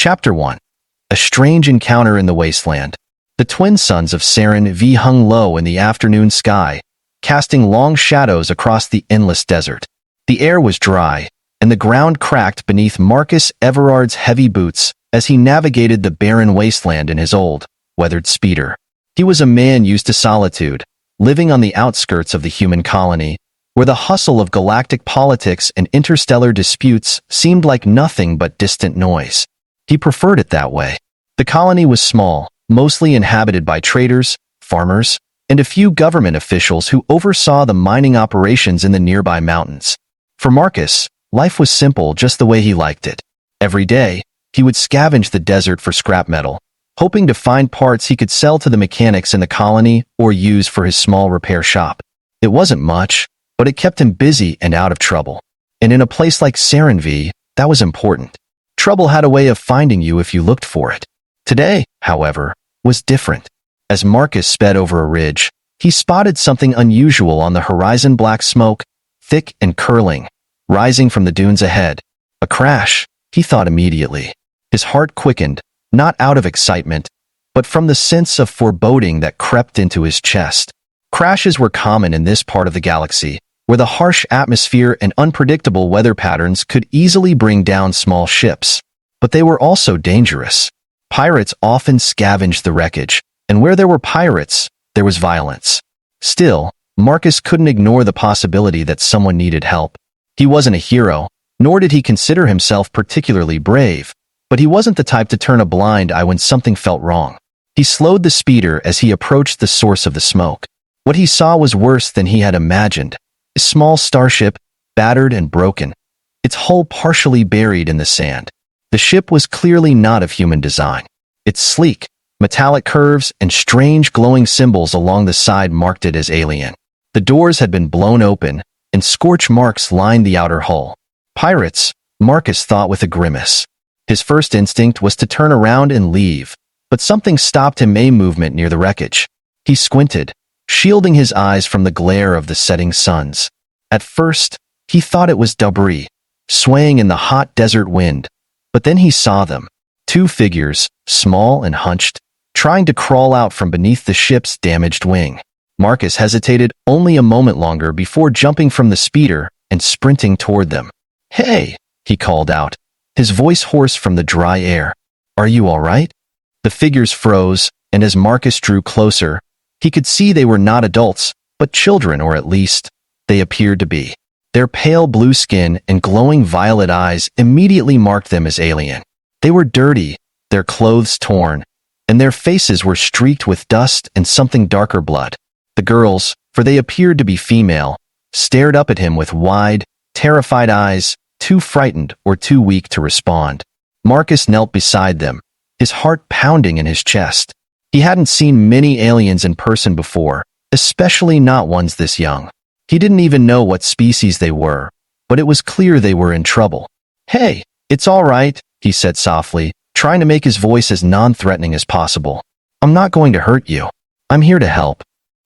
Chapter 1. A strange encounter in the wasteland. The twin suns of Saren V hung low in the afternoon sky, casting long shadows across the endless desert. The air was dry, and the ground cracked beneath Marcus Everard's heavy boots as he navigated the barren wasteland in his old, weathered speeder. He was a man used to solitude, living on the outskirts of the human colony, where the hustle of galactic politics and interstellar disputes seemed like nothing but distant noise. He preferred it that way. The colony was small, mostly inhabited by traders, farmers, and a few government officials who oversaw the mining operations in the nearby mountains. For Marcus, life was simple just the way he liked it. Every day, he would scavenge the desert for scrap metal, hoping to find parts he could sell to the mechanics in the colony or use for his small repair shop. It wasn't much, but it kept him busy and out of trouble. And in a place like Sarenv, that was important. Trouble had a way of finding you if you looked for it. Today, however, was different. As Marcus sped over a ridge, he spotted something unusual on the horizon: black smoke, thick and curling, rising from the dunes ahead. A crash, he thought immediately. His heart quickened, not out of excitement, but from the sense of foreboding that crept into his chest. Crashes were common in this part of the galaxy, where the harsh atmosphere and unpredictable weather patterns could easily bring down small ships. But they were also dangerous. Pirates often scavenged the wreckage, and where there were pirates, there was violence. Still, Marcus couldn't ignore the possibility that someone needed help. He wasn't a hero, nor did he consider himself particularly brave, but he wasn't the type to turn a blind eye when something felt wrong. He slowed the speeder as he approached the source of the smoke. What he saw was worse than he had imagined. A small starship, battered and broken, its hull partially buried in the sand. The ship was clearly not of human design. Its sleek, metallic curves and strange glowing symbols along the side marked it as alien. The doors had been blown open, and scorch marks lined the outer hull. Pirates, Marcus thought with a grimace. His first instinct was to turn around and leave, but something stopped him movement near the wreckage. He squinted, shielding his eyes from the glare of the setting suns. At first, he thought it was debris, swaying in the hot desert wind, but then he saw them. Two figures, small and hunched, trying to crawl out from beneath the ship's damaged wing. Marcus hesitated only a moment longer before jumping from the speeder and sprinting toward them. "Hey!" he called out, his voice hoarse from the dry air. "Are you all right?" The figures froze, and as Marcus drew closer, he could see they were not adults, but children, or at least, they appeared to be. Their pale blue skin and glowing violet eyes immediately marked them as alien. They were dirty, their clothes torn, and their faces were streaked with dust and something darker blood. The girls, for they appeared to be female, stared up at him with wide, terrified eyes, too frightened or too weak to respond. Marcus knelt beside them, his heart pounding in his chest. He hadn't seen many aliens in person before, especially not ones this young. He didn't even know what species they were, but it was clear they were in trouble. "Hey, it's all right," he said softly, trying to make his voice as non-threatening as possible. "I'm not going to hurt you. I'm here to help."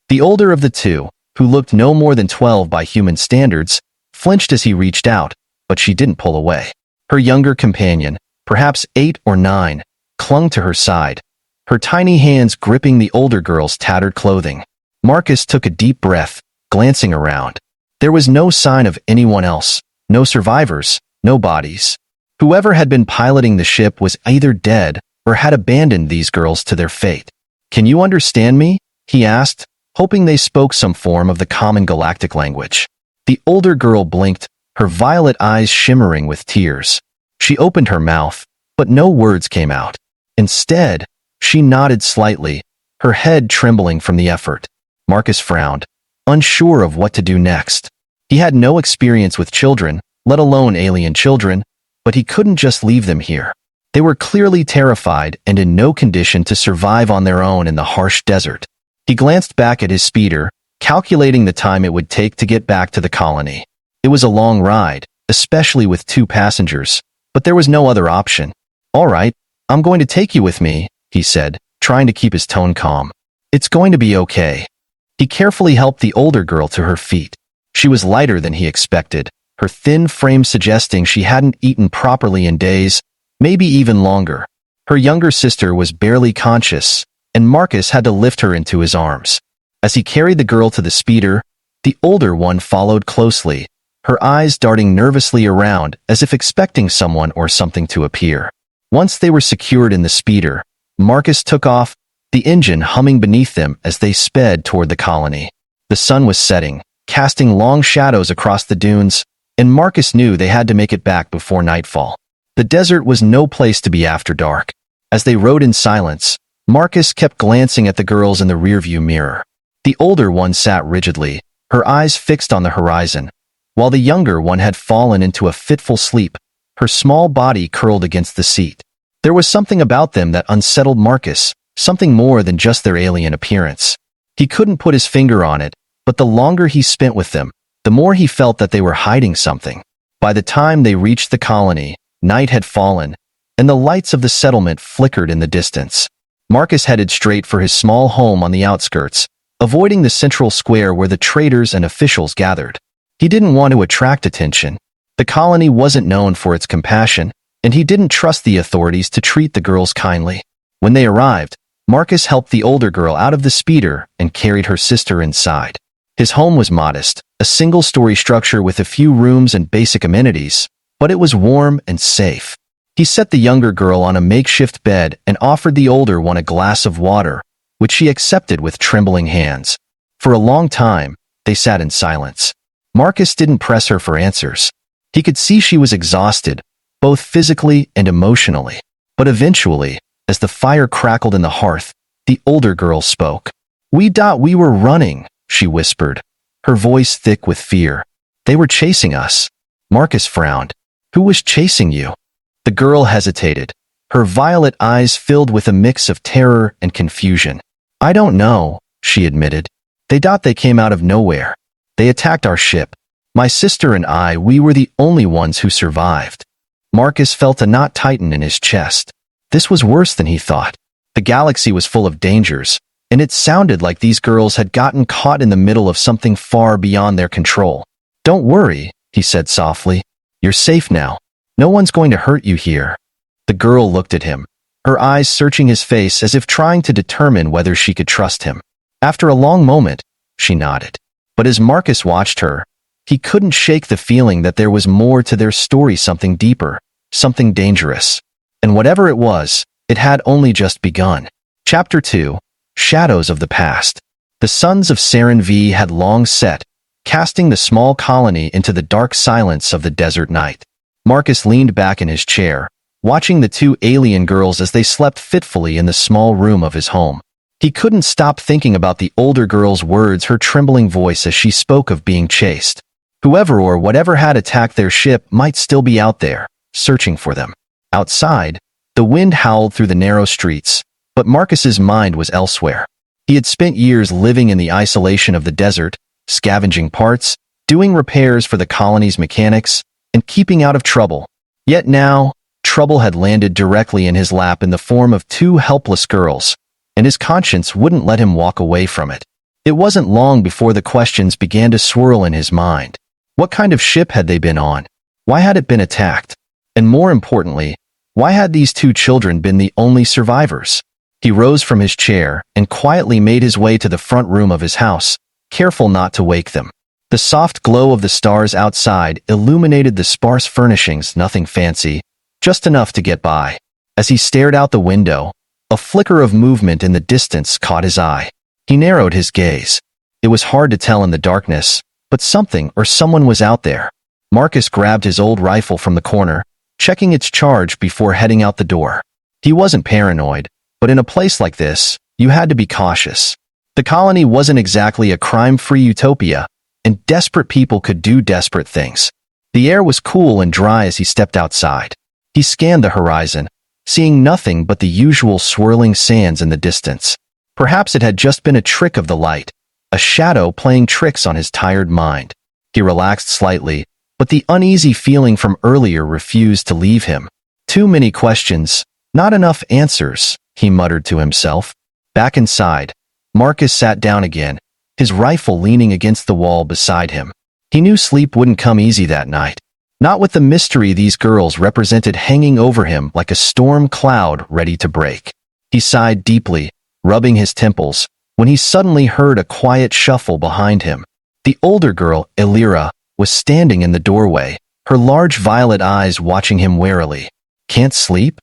The older of the two, who looked no more than 12 by human standards, flinched as he reached out, but she didn't pull away. Her younger companion, perhaps 8 or 9, clung to her side, her tiny hands gripping the older girl's tattered clothing. Marcus took a deep breath, glancing around. There was no sign of anyone else, no survivors, no bodies. Whoever had been piloting the ship was either dead or had abandoned these girls to their fate. "Can you understand me?" he asked, hoping they spoke some form of the common galactic language. The older girl blinked, her violet eyes shimmering with tears. She opened her mouth, but no words came out. Instead, she nodded slightly, her head trembling from the effort. Marcus frowned, unsure of what to do next. He had no experience with children, let alone alien children, but he couldn't just leave them here. They were clearly terrified and in no condition to survive on their own in the harsh desert. He glanced back at his speeder, calculating the time it would take to get back to the colony. It was a long ride, especially with 2 passengers, but there was no other option. "All right, I'm going to take you with me," he said, trying to keep his tone calm. "It's going to be okay." He carefully helped the older girl to her feet. She was lighter than he expected, her thin frame suggesting she hadn't eaten properly in days, maybe even longer. Her younger sister was barely conscious, and Marcus had to lift her into his arms. As he carried the girl to the speeder, the older one followed closely, her eyes darting nervously around as if expecting someone or something to appear. Once they were secured in the speeder, Marcus took off, the engine humming beneath them as they sped toward the colony. The sun was setting, casting long shadows across the dunes, and Marcus knew they had to make it back before nightfall. The desert was no place to be after dark. As they rode in silence, Marcus kept glancing at the girls in the rearview mirror. The older one sat rigidly, her eyes fixed on the horizon, while the younger one had fallen into a fitful sleep, her small body curled against the seat. There was something about them that unsettled Marcus, something more than just their alien appearance. He couldn't put his finger on it, but the longer he spent with them, the more he felt that they were hiding something. By the time they reached the colony, night had fallen, and the lights of the settlement flickered in the distance. Marcus headed straight for his small home on the outskirts, avoiding the central square where the traders and officials gathered. He didn't want to attract attention. The colony wasn't known for its compassion, and he didn't trust the authorities to treat the girls kindly. When they arrived, Marcus helped the older girl out of the speeder and carried her sister inside. His home was modest, a single-story structure with a few rooms and basic amenities, but it was warm and safe. He set the younger girl on a makeshift bed and offered the older one a glass of water, which she accepted with trembling hands. For a long time, they sat in silence. Marcus didn't press her for answers. He could see she was exhausted, both physically and emotionally. But eventually, as the fire crackled in the hearth, the older girl spoke. We were running," she whispered, her voice thick with fear. "They were chasing us." Marcus frowned. "Who was chasing you?" The girl hesitated, her violet eyes filled with a mix of terror and confusion. "I don't know," she admitted. They came out of nowhere. They attacked our ship. My sister and I, we were the only ones who survived." Marcus felt a knot tighten in his chest. This was worse than he thought. The galaxy was full of dangers, and it sounded like these girls had gotten caught in the middle of something far beyond their control. "Don't worry," he said softly. "You're safe now. No one's going to hurt you here." The girl looked at him, her eyes searching his face as if trying to determine whether she could trust him. After a long moment, she nodded. But as Marcus watched her, he couldn't shake the feeling that there was more to their story, something deeper, something dangerous. And whatever it was, it had only just begun. Chapter 2: Shadows of the Past. The suns of Saren V had long set, casting the small colony into the dark silence of the desert night. Marcus leaned back in his chair, watching the two alien girls as they slept fitfully in the small room of his home. He couldn't stop thinking about the older girl's words, her trembling voice as she spoke of being chased. Whoever or whatever had attacked their ship might still be out there, searching for them. Outside, the wind howled through the narrow streets, but Marcus's mind was elsewhere. He had spent years living in the isolation of the desert, scavenging parts, doing repairs for the colony's mechanics, and keeping out of trouble. Yet now, trouble had landed directly in his lap in the form of two helpless girls, and his conscience wouldn't let him walk away from it. It wasn't long before the questions began to swirl in his mind. What kind of ship had they been on? Why had it been attacked? And more importantly, why had these two children been the only survivors? He rose from his chair and quietly made his way to the front room of his house, careful not to wake them. The soft glow of the stars outside illuminated the sparse furnishings, nothing fancy, just enough to get by. As he stared out the window, a flicker of movement in the distance caught his eye. He narrowed his gaze. It was hard to tell in the darkness, but something or someone was out there. Marcus grabbed his old rifle from the corner, checking its charge before heading out the door. He wasn't paranoid, but in a place like this, you had to be cautious. The colony wasn't exactly a crime-free utopia, and desperate people could do desperate things. The air was cool and dry as he stepped outside. He scanned the horizon, seeing nothing but the usual swirling sands in the distance. Perhaps it had just been a trick of the light, a shadow playing tricks on his tired mind. He relaxed slightly, but the uneasy feeling from earlier refused to leave him. Too many questions, not enough answers, he muttered to himself. Back inside, Marcus sat down again, his rifle leaning against the wall beside him. He knew sleep wouldn't come easy that night. not with the mystery these girls represented hanging over him like a storm cloud ready to break. He sighed deeply, rubbing his temples, when he suddenly heard a quiet shuffle behind him. The older girl, Elira, was standing in the doorway, her large violet eyes watching him warily. "Can't sleep?"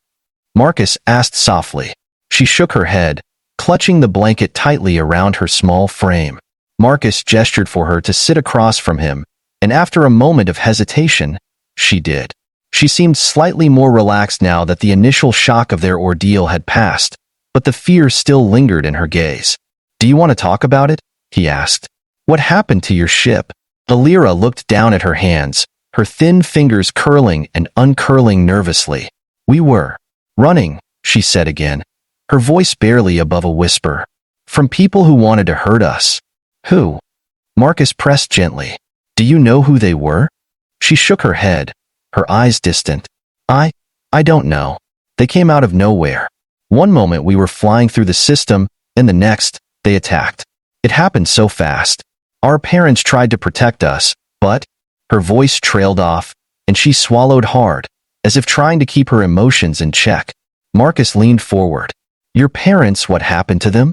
Marcus asked softly. She shook her head, clutching the blanket tightly around her small frame. Marcus gestured for her to sit across from him, and after a moment of hesitation, she did. She seemed slightly more relaxed now that the initial shock of their ordeal had passed, but the fear still lingered in her gaze. "Do you want to talk about it?" he asked. "What happened to your ship?" Elira looked down at her hands, her thin fingers curling and uncurling nervously. "We were running," she said again, her voice barely above a whisper. "From people who wanted to hurt us." "Who?" Marcus pressed gently. "Do you know who they were?" She shook her head, her eyes distant. I don't know. They came out of nowhere. One moment we were flying through the system, and the next, they attacked. It happened so fast. Our parents tried to protect us, but..." Her voice trailed off, and she swallowed hard, as if trying to keep her emotions in check. Marcus leaned forward. "Your parents, what happened to them?"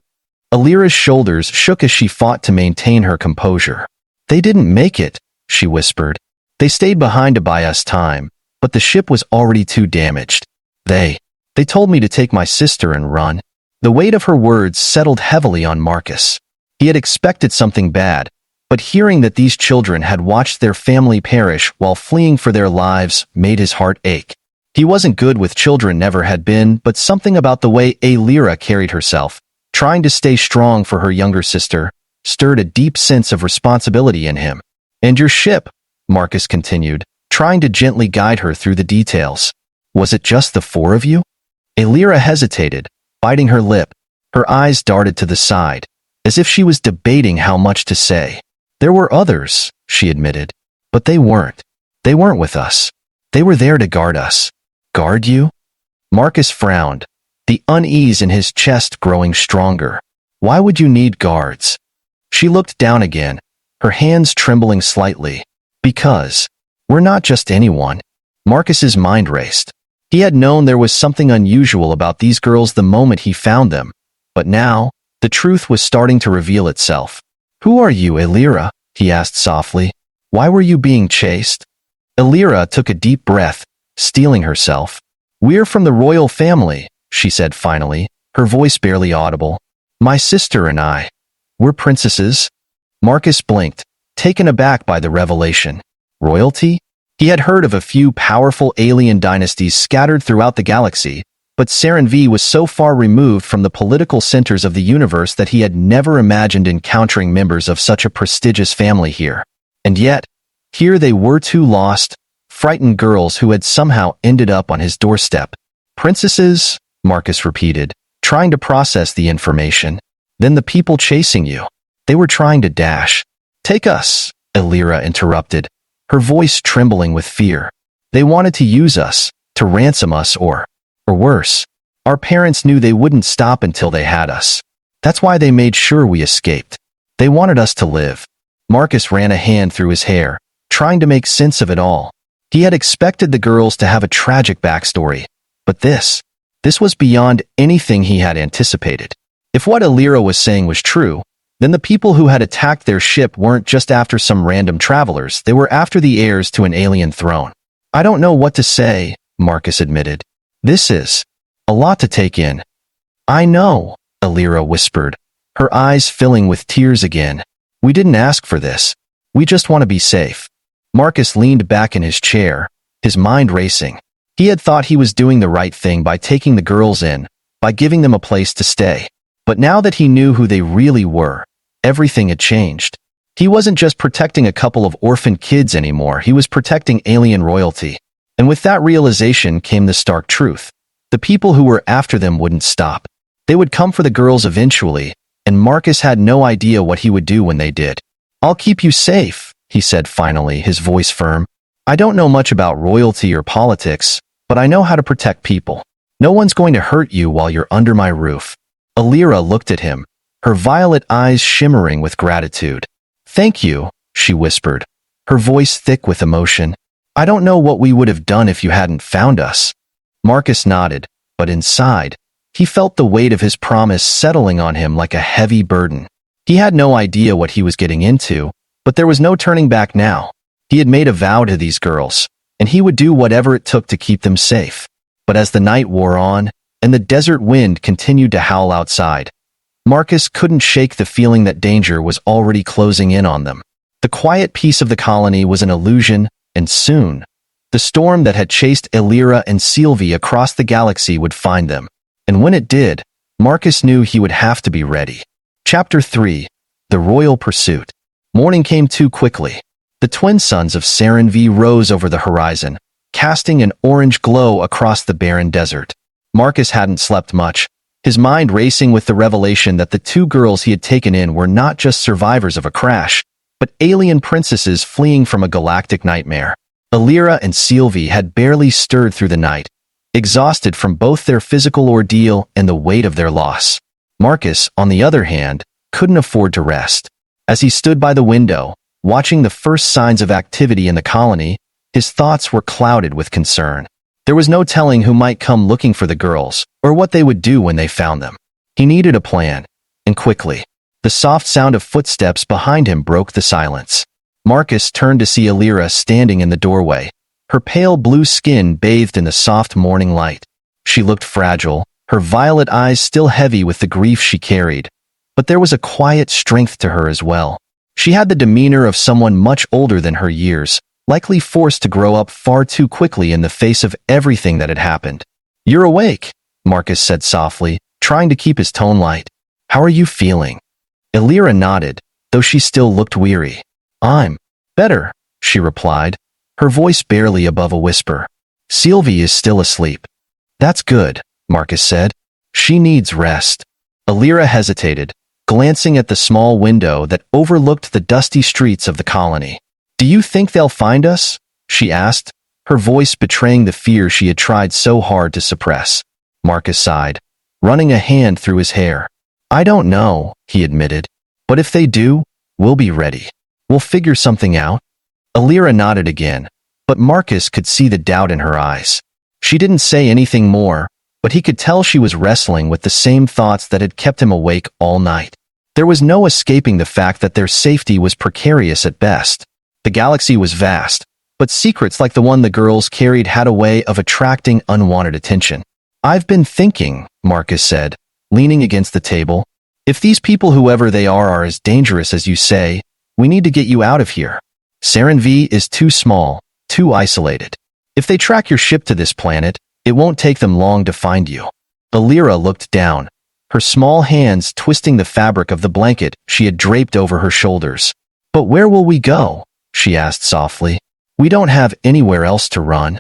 Elira's shoulders shook as she fought to maintain her composure. "They didn't make it," she whispered. "They stayed behind to buy us time, but the ship was already too damaged. They told me to take my sister and run." The weight of her words settled heavily on Marcus. He had expected something bad, but hearing that these children had watched their family perish while fleeing for their lives made his heart ache. He wasn't good with children, never had been, but something about the way Elira carried herself, trying to stay strong for her younger sister, stirred a deep sense of responsibility in him. "And your ship," Marcus continued, trying to gently guide her through the details. "Was it just the four of you?" Elira hesitated, biting her lip. Her eyes darted to the side, as if she was debating how much to say. "There were others," she admitted, "but they weren't. They weren't with us. They were there to guard us." "Guard you?" Marcus frowned, the unease in his chest growing stronger. "Why would you need guards?" She looked down again, her hands trembling slightly. "Because we're not just anyone." Marcus's mind raced. He had known there was something unusual about these girls the moment he found them, but now, the truth was starting to reveal itself. "Who are you, Elira?" he asked softly. "Why were you being chased?" Elira took a deep breath, steeling herself. "We're from the royal family," she said finally, her voice barely audible. "My sister and I. We're princesses." Marcus blinked, taken aback by the revelation. Royalty? He had heard of a few powerful alien dynasties scattered throughout the galaxy, but Saren V was so far removed from the political centers of the universe that he had never imagined encountering members of such a prestigious family here. And yet, here they were, two lost, frightened girls who had somehow ended up on his doorstep. "Princesses?" Marcus repeated, trying to process the information. "Then the people chasing you. They were trying to dash." "Take us," Elira interrupted, her voice trembling with fear. "They wanted to use us, to ransom us or worse. Our parents knew they wouldn't stop until they had us. That's why they made sure we escaped. They wanted us to live." Marcus ran a hand through his hair, trying to make sense of it all. He had expected the girls to have a tragic backstory, but this was beyond anything he had anticipated. If what Elira was saying was true, then the people who had attacked their ship weren't just after some random travelers, they were after the heirs to an alien throne. "I don't know what to say," Marcus admitted. "This is a lot to take in." "I know," Elira whispered, her eyes filling with tears again. "We didn't ask for this. We just want to be safe." Marcus leaned back in his chair, his mind racing. He had thought he was doing the right thing by taking the girls in, by giving them a place to stay. But now that he knew who they really were, everything had changed. He wasn't just protecting a couple of orphan kids anymore, he was protecting alien royalty. And with that realization came the stark truth. The people who were after them wouldn't stop. They would come for the girls eventually, and Marcus had no idea what he would do when they did. "I'll keep you safe," he said finally, his voice firm. "I don't know much about royalty or politics, but I know how to protect people. No one's going to hurt you while you're under my roof." Elira looked at him, her violet eyes shimmering with gratitude. "Thank you," she whispered, her voice thick with emotion. I don't know what we would have done if you hadn't found us. Marcus nodded, but inside, he felt the weight of his promise settling on him like a heavy burden. He had no idea what he was getting into, but there was no turning back now. He had made a vow to these girls, and he would do whatever it took to keep them safe. But as the night wore on, and the desert wind continued to howl outside, Marcus couldn't shake the feeling that danger was already closing in on them. The quiet peace of the colony was an illusion, and soon, the storm that had chased Elira and Sylvie across the galaxy would find them. And when it did, Marcus knew he would have to be ready. Chapter 3. The Royal Pursuit. Morning came too quickly. The twin suns of Saren V rose over the horizon, casting an orange glow across the barren desert. Marcus hadn't slept much, his mind racing with the revelation that the two girls he had taken in were not just survivors of a crash, but alien princesses fleeing from a galactic nightmare. Elira and Sylvie had barely stirred through the night, exhausted from both their physical ordeal and the weight of their loss. Marcus, on the other hand, couldn't afford to rest. As he stood by the window, watching the first signs of activity in the colony, his thoughts were clouded with concern. There was no telling who might come looking for the girls, or what they would do when they found them. He needed a plan, and quickly. The soft sound of footsteps behind him broke the silence. Marcus turned to see Elira standing in the doorway, her pale blue skin bathed in the soft morning light. She looked fragile, her violet eyes still heavy with the grief she carried, but there was a quiet strength to her as well. She had the demeanor of someone much older than her years, likely forced to grow up far too quickly in the face of everything that had happened. "You're awake," Marcus said softly, trying to keep his tone light. "How are you feeling?" Elira nodded, though she still looked weary. "I'm better," she replied, her voice barely above a whisper. "Sylvie is still asleep." "That's good," Marcus said. "She needs rest." Elira hesitated, glancing at the small window that overlooked the dusty streets of the colony. "Do you think they'll find us?" she asked, her voice betraying the fear she had tried so hard to suppress. Marcus sighed, running a hand through his hair. "I don't know," he admitted, "but if they do, we'll be ready. We'll figure something out." Elira nodded again, but Marcus could see the doubt in her eyes. She didn't say anything more, but he could tell she was wrestling with the same thoughts that had kept him awake all night. There was no escaping the fact that their safety was precarious at best. The galaxy was vast, but secrets like the one the girls carried had a way of attracting unwanted attention. "I've been thinking," Marcus said, leaning against the table. "If these people, whoever they are as dangerous as you say, we need to get you out of here. Saren V is too small, too isolated. If they track your ship to this planet, it won't take them long to find you." Elira looked down, her small hands twisting the fabric of the blanket she had draped over her shoulders. "But where will we go?" she asked softly. "We don't have anywhere else to run."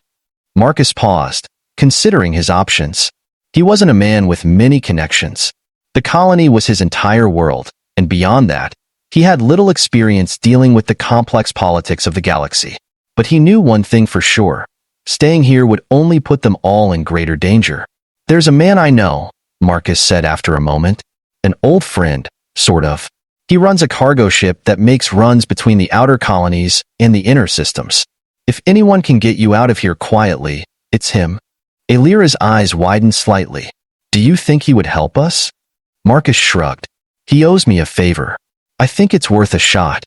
Marcus paused, considering his options. He wasn't a man with many connections. The colony was his entire world, and beyond that, he had little experience dealing with the complex politics of the galaxy. But he knew one thing for sure. Staying here would only put them all in greater danger. "There's a man I know," Marcus said after a moment. "An old friend, sort of. He runs a cargo ship that makes runs between the outer colonies and the inner systems. If anyone can get you out of here quietly, it's him." Elira's eyes widened slightly. "Do you think he would help us?" Marcus shrugged. "He owes me a favor. I think it's worth a shot."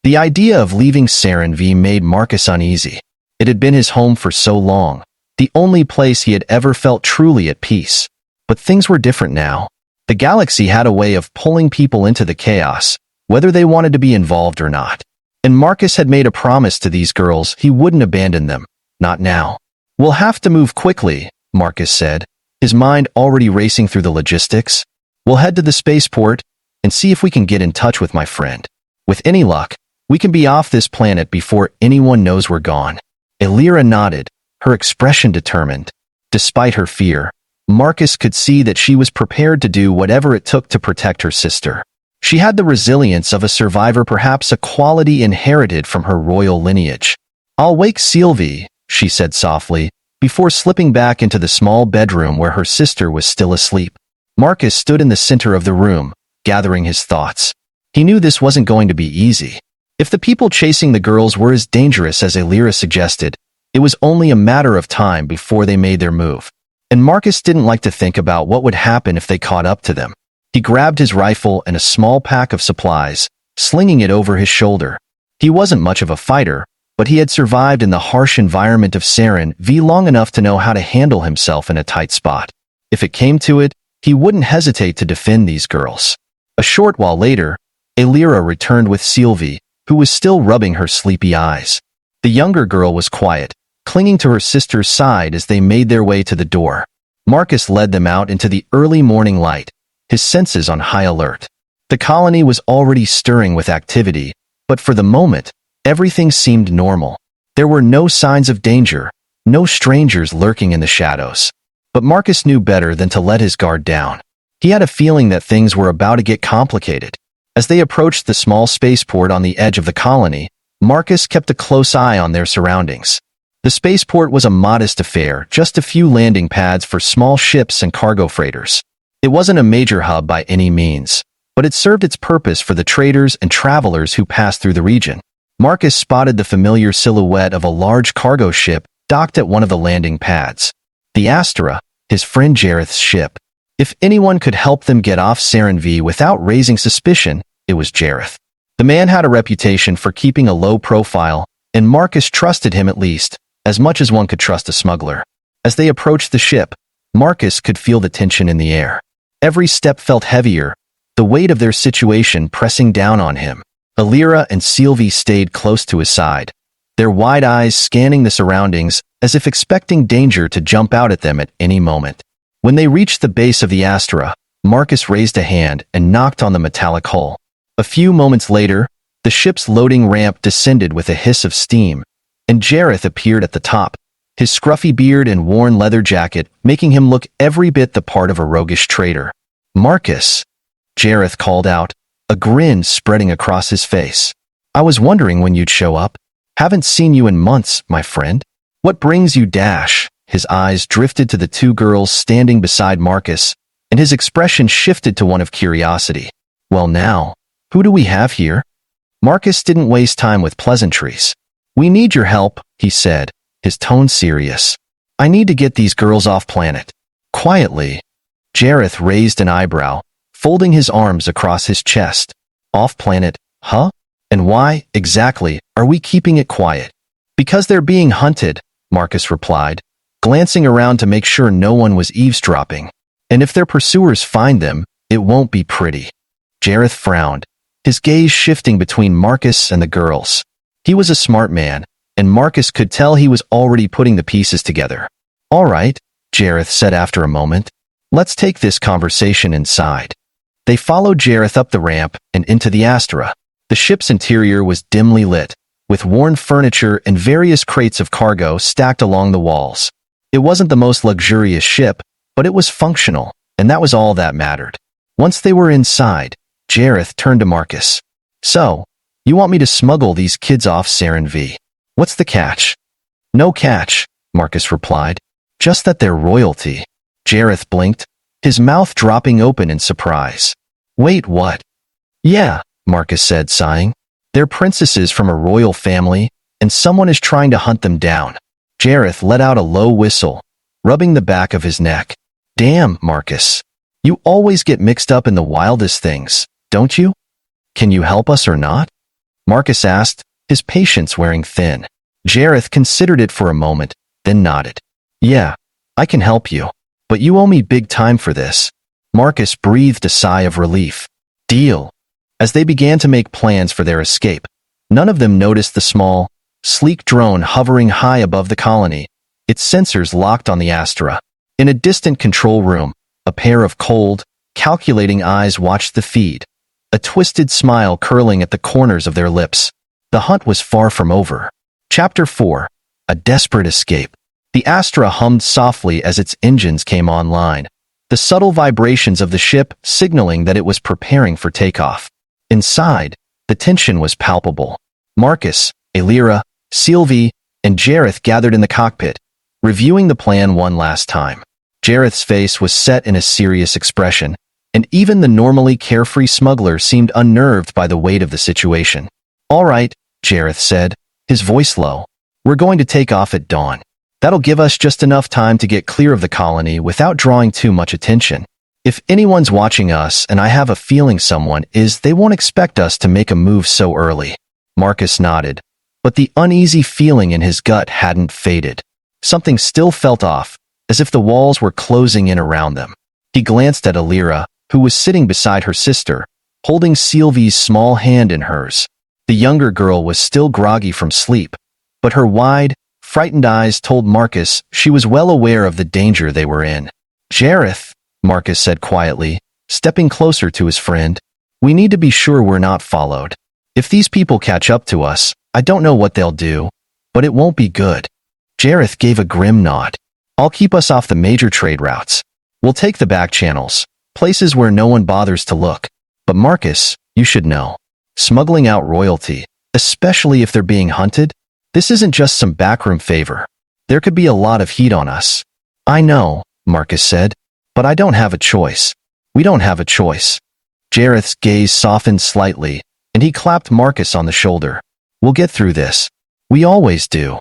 The idea of leaving Saren V made Marcus uneasy. It had been his home for so long, the only place he had ever felt truly at peace. But things were different now. The galaxy had a way of pulling people into the chaos, whether they wanted to be involved or not. And Marcus had made a promise to these girls he wouldn't abandon them. Not now. "We'll have to move quickly," Marcus said, his mind already racing through the logistics. "We'll head to the spaceport and see if we can get in touch with my friend. With any luck, we can be off this planet before anyone knows we're gone." Elira nodded, her expression determined. Despite her fear, Marcus could see that she was prepared to do whatever it took to protect her sister. She had the resilience of a survivor, perhaps a quality inherited from her royal lineage. "I'll wake Sylvie," she said softly, before slipping back into the small bedroom where her sister was still asleep. Marcus stood in the center of the room, gathering his thoughts. He knew this wasn't going to be easy. If the people chasing the girls were as dangerous as Elira suggested, It was only a matter of time before they made their move. And Marcus didn't like to think about what would happen if they caught up to them. He grabbed his rifle and a small pack of supplies, slinging it over his shoulder. He wasn't much of a fighter, but he had survived in the harsh environment of Saren V long enough to know how to handle himself in a tight spot. If it came to it, he wouldn't hesitate to defend these girls. A short while later, Alira returned with Sylvie, who was still rubbing her sleepy eyes. The younger girl was quiet, clinging to her sister's side as they made their way to the door. Marcus led them out into the early morning light, his senses on high alert. The colony was already stirring with activity, but for the moment, everything seemed normal. There were no signs of danger, no strangers lurking in the shadows. But Marcus knew better than to let his guard down. He had a feeling that things were about to get complicated. As they approached the small spaceport on the edge of the colony, Marcus kept a close eye on their surroundings. The spaceport was a modest affair, just a few landing pads for small ships and cargo freighters. It wasn't a major hub by any means, but it served its purpose for the traders and travelers who passed through the region. Marcus spotted the familiar silhouette of a large cargo ship docked at one of the landing pads. The Astra, his friend Jareth's ship. If anyone could help them get off Saren V without raising suspicion, it was Jareth. The man had a reputation for keeping a low profile, and Marcus trusted him at least, as much as one could trust a smuggler. As they approached the ship, Marcus could feel the tension in the air. Every step felt heavier, the weight of their situation pressing down on him. Alira and Sylvie stayed close to his side, their wide eyes scanning the surroundings as if expecting danger to jump out at them at any moment. When they reached the base of the Astra, Marcus raised a hand and knocked on the metallic hull. A few moments later, the ship's loading ramp descended with a hiss of steam, and Jareth appeared at the top, his scruffy beard and worn leather jacket making him look every bit the part of a roguish traitor. "Marcus," Jareth called out, a grin spreading across his face. "I was wondering when you'd show up. Haven't seen you in months, my friend. What brings you dash?" His eyes drifted to the two girls standing beside Marcus, and his expression shifted to one of curiosity. "Well now, who do we have here?" Marcus didn't waste time with pleasantries. "We need your help," he said, his tone serious. "I need to get these girls off planet." Quietly, Jareth raised an eyebrow, folding his arms across his chest. "Off planet, huh? And why, exactly, are we keeping it quiet?" "Because they're being hunted," Marcus replied, glancing around to make sure no one was eavesdropping. "And if their pursuers find them, it won't be pretty." Jareth frowned, his gaze shifting between Marcus and the girls. He was a smart man, and Marcus could tell he was already putting the pieces together. "All right," Jareth said after a moment. "Let's take this conversation inside." They followed Jareth up the ramp and into the Astra. The ship's interior was dimly lit, with worn furniture and various crates of cargo stacked along the walls. It wasn't the most luxurious ship, but it was functional, and that was all that mattered. Once they were inside, Jareth turned to Marcus. "So, you want me to smuggle these kids off Saren V? What's the catch?" "No catch," Marcus replied. "Just that they're royalty." Jareth blinked, his mouth dropping open in surprise. "Wait, what?" "Yeah," Marcus said, sighing. "They're princesses from a royal family, and someone is trying to hunt them down." Jareth let out a low whistle, rubbing the back of his neck. "Damn, Marcus. You always get mixed up in the wildest things, don't you? Can you help us or not?" Marcus asked, his patience wearing thin. Jareth considered it for a moment, then nodded. "Yeah, I can help you, but you owe me big time for this." Marcus breathed a sigh of relief. "Deal." As they began to make plans for their escape, none of them noticed the small, sleek drone hovering high above the colony, its sensors locked on the Astra. In a distant control room, a pair of cold, calculating eyes watched the feed, a twisted smile curling at the corners of their lips. The hunt was far from over. Chapter 4. A Desperate Escape. The Astra hummed softly as its engines came online, the subtle vibrations of the ship signaling that it was preparing for takeoff. Inside, the tension was palpable. Marcus, Alira, Sylvie, and Jareth gathered in the cockpit, reviewing the plan one last time. Jareth's face was set in a serious expression, and even the normally carefree smuggler seemed unnerved by the weight of the situation. "All right," Jareth said, his voice low. We're going to take off at dawn. That'll give us just enough time to get clear of the colony without drawing too much attention. If anyone's watching us, and I have a feeling someone is, they won't expect us to make a move so early." Marcus nodded, but the uneasy feeling in his gut hadn't faded. Something still felt off, as if the walls were closing in around them. He glanced at Alira, who was sitting beside her sister, holding Sylvie's small hand in hers. The younger girl was still groggy from sleep, but her wide, frightened eyes told Marcus she was well aware of the danger they were in. "Jareth," Marcus said quietly, stepping closer to his friend, "we need to be sure we're not followed. If these people catch up to us, I don't know what they'll do, but it won't be good." Jareth gave a grim nod. "I'll keep us off the major trade routes. We'll take the back channels, places where no one bothers to look. But Marcus, you should know. Smuggling out royalty, especially if they're being hunted, this isn't just some backroom favor. There could be a lot of heat on us." "I know," Marcus said, "but I don't have a choice. We don't have a choice." Jareth's gaze softened slightly, and he clapped Marcus on the shoulder. "We'll get through this. We always do."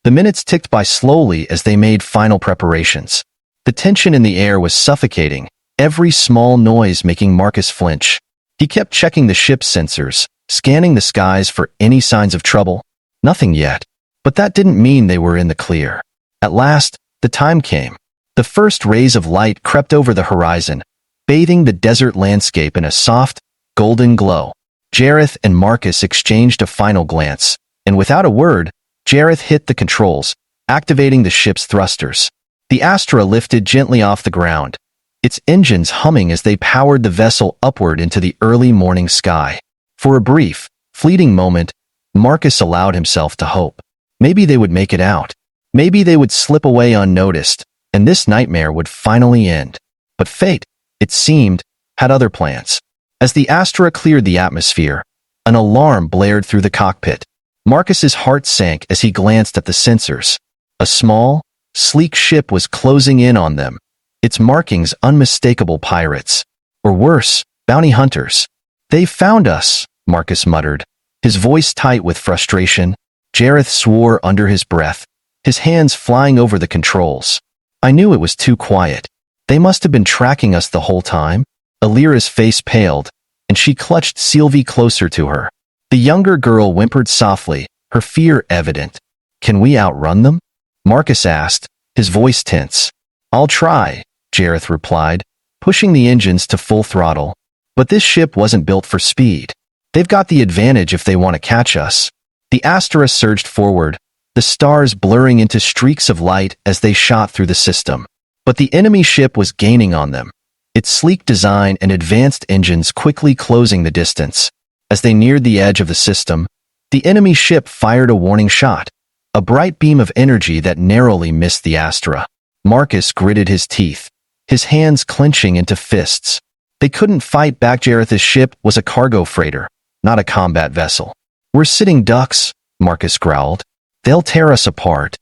The minutes ticked by slowly as they made final preparations. The tension in the air was suffocating, every small noise making Marcus flinch. He kept checking the ship's sensors, scanning the skies for any signs of trouble. Nothing yet. But that didn't mean they were in the clear. At last, the time came. The first rays of light crept over the horizon, bathing the desert landscape in a soft, golden glow. Jareth and Marcus exchanged a final glance, and without a word, Jareth hit the controls, activating the ship's thrusters. The Astra lifted gently off the ground, its engines humming as they powered the vessel upward into the early morning sky. For a brief, fleeting moment, Marcus allowed himself to hope. Maybe they would make it out. Maybe they would slip away unnoticed, and this nightmare would finally end. But fate, it seemed, had other plans. As the Astra cleared the atmosphere, an alarm blared through the cockpit. Marcus's heart sank as he glanced at the sensors. A small, sleek ship was closing in on them, its markings unmistakable pirates. Or worse, bounty hunters. "They've found us," Marcus muttered, his voice tight with frustration. Jareth swore under his breath, his hands flying over the controls. "I knew it was too quiet. They must have been tracking us the whole time." Alira's face paled, and she clutched Sylvie closer to her. The younger girl whimpered softly, her fear evident. "Can we outrun them?" Marcus asked, his voice tense. "I'll try," Jareth replied, pushing the engines to full throttle. "But this ship wasn't built for speed. They've got the advantage if they want to catch us." The Astra surged forward, the stars blurring into streaks of light as they shot through the system. But the enemy ship was gaining on them, its sleek design and advanced engines quickly closing the distance. As they neared the edge of the system, the enemy ship fired a warning shot, a bright beam of energy that narrowly missed the Astra. Marcus gritted his teeth, his hands clenching into fists. They couldn't fight back. Jareth's ship was a cargo freighter, not a combat vessel. "We're sitting ducks," Marcus growled. "They'll tear us apart."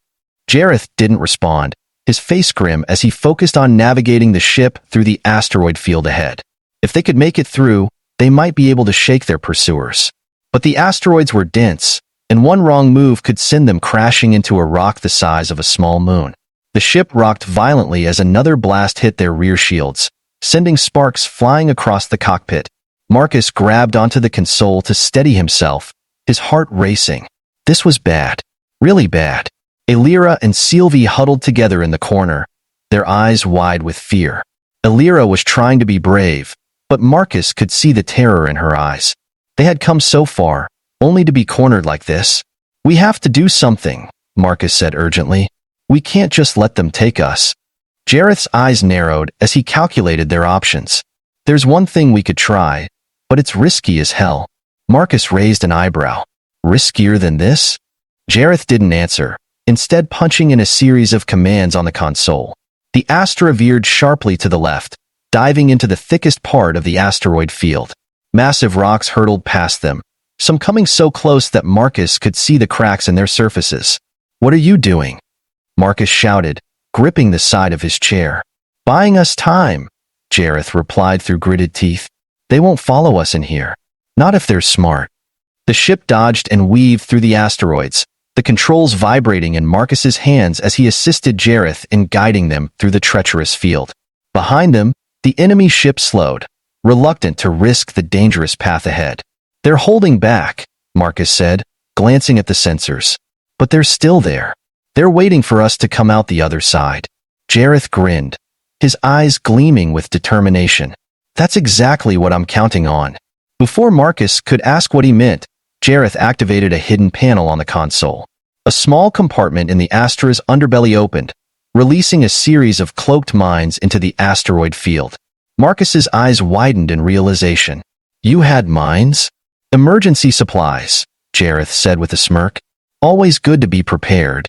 Jareth didn't respond, his face grim as he focused on navigating the ship through the asteroid field ahead. If they could make it through, they might be able to shake their pursuers. But the asteroids were dense, and one wrong move could send them crashing into a rock the size of a small moon. The ship rocked violently as another blast hit their rear shields, sending sparks flying across the cockpit. Marcus grabbed onto the console to steady himself, his heart racing. This was bad. Really bad. Alira and Sylvie huddled together in the corner, their eyes wide with fear. Alira was trying to be brave, but Marcus could see the terror in her eyes. They had come so far, only to be cornered like this. "We have to do something," Marcus said urgently. "We can't just let them take us." Jareth's eyes narrowed as he calculated their options. "There's one thing we could try, but it's risky as hell." Marcus raised an eyebrow. "Riskier than this?" Jareth didn't answer, instead punching in a series of commands on the console. The Astra veered sharply to the left, diving into the thickest part of the asteroid field. Massive rocks hurtled past them, some coming so close that Marcus could see the cracks in their surfaces. "What are you doing?" Marcus shouted, gripping the side of his chair. "Buying us time," Jareth replied through gritted teeth. "They won't follow us in here. Not if they're smart." The ship dodged and weaved through the asteroids, the controls vibrating in Marcus's hands as he assisted Jareth in guiding them through the treacherous field. Behind them, the enemy ship slowed, reluctant to risk the dangerous path ahead. "They're holding back," Marcus said, glancing at the sensors. "But they're still there. They're waiting for us to come out the other side." Jareth grinned, his eyes gleaming with determination. "That's exactly what I'm counting on." Before Marcus could ask what he meant, Jareth activated a hidden panel on the console. A small compartment in the Astra's underbelly opened, releasing a series of cloaked mines into the asteroid field. Marcus's eyes widened in realization. "You had mines?" "Emergency supplies," Jareth said with a smirk. "Always good to be prepared."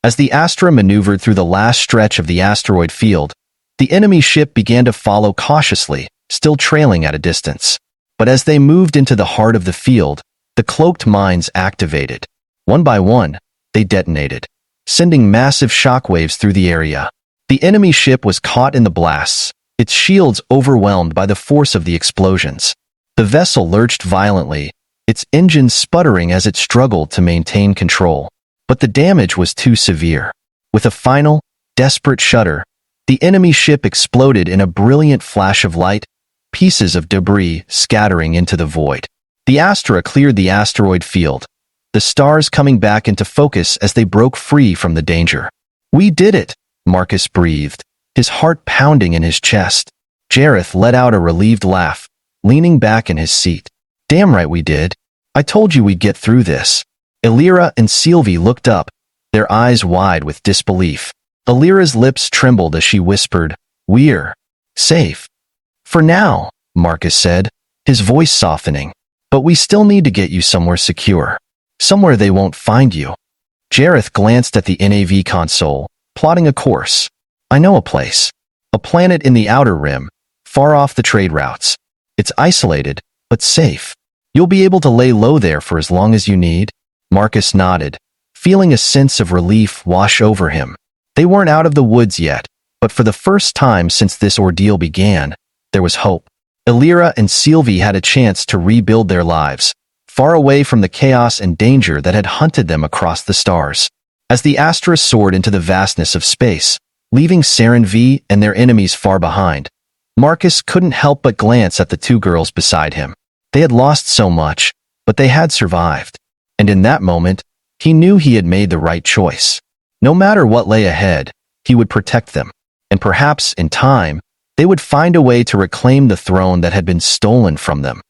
As the Astra maneuvered through the last stretch of the asteroid field, the enemy ship began to follow cautiously, still trailing at a distance. But as they moved into the heart of the field, the cloaked mines activated. One by one, they detonated, sending massive shockwaves through the area. The enemy ship was caught in the blasts, its shields overwhelmed by the force of the explosions. The vessel lurched violently, its engines sputtering as it struggled to maintain control. But the damage was too severe. With a final, desperate shudder, the enemy ship exploded in a brilliant flash of light, pieces of debris scattering into the void. The Astra cleared the asteroid field, the stars coming back into focus as they broke free from the danger. "We did it," Marcus breathed, his heart pounding in his chest. Jareth let out a relieved laugh, leaning back in his seat. "Damn right we did. I told you we'd get through this." Illyra and Sylvie looked up, their eyes wide with disbelief. Illyra's lips trembled as she whispered, "We're safe. For now," Marcus said, his voice softening. "But we still need to get you somewhere secure. Somewhere they won't find you." Jareth glanced at the NAV console, plotting a course. "I know a place. A planet in the outer rim, far off the trade routes. It's isolated, but safe. You'll be able to lay low there for as long as you need." Marcus nodded, feeling a sense of relief wash over him. They weren't out of the woods yet, but for the first time since this ordeal began, there was hope. Illyra and Sylvie had a chance to rebuild their lives, far away from the chaos and danger that had hunted them across the stars. As the Astra soared into the vastness of space, leaving Saren V and their enemies far behind, Marcus couldn't help but glance at the two girls beside him. They had lost so much, but they had survived. And in that moment, he knew he had made the right choice. No matter what lay ahead, he would protect them. And perhaps, in time, they would find a way to reclaim the throne that had been stolen from them.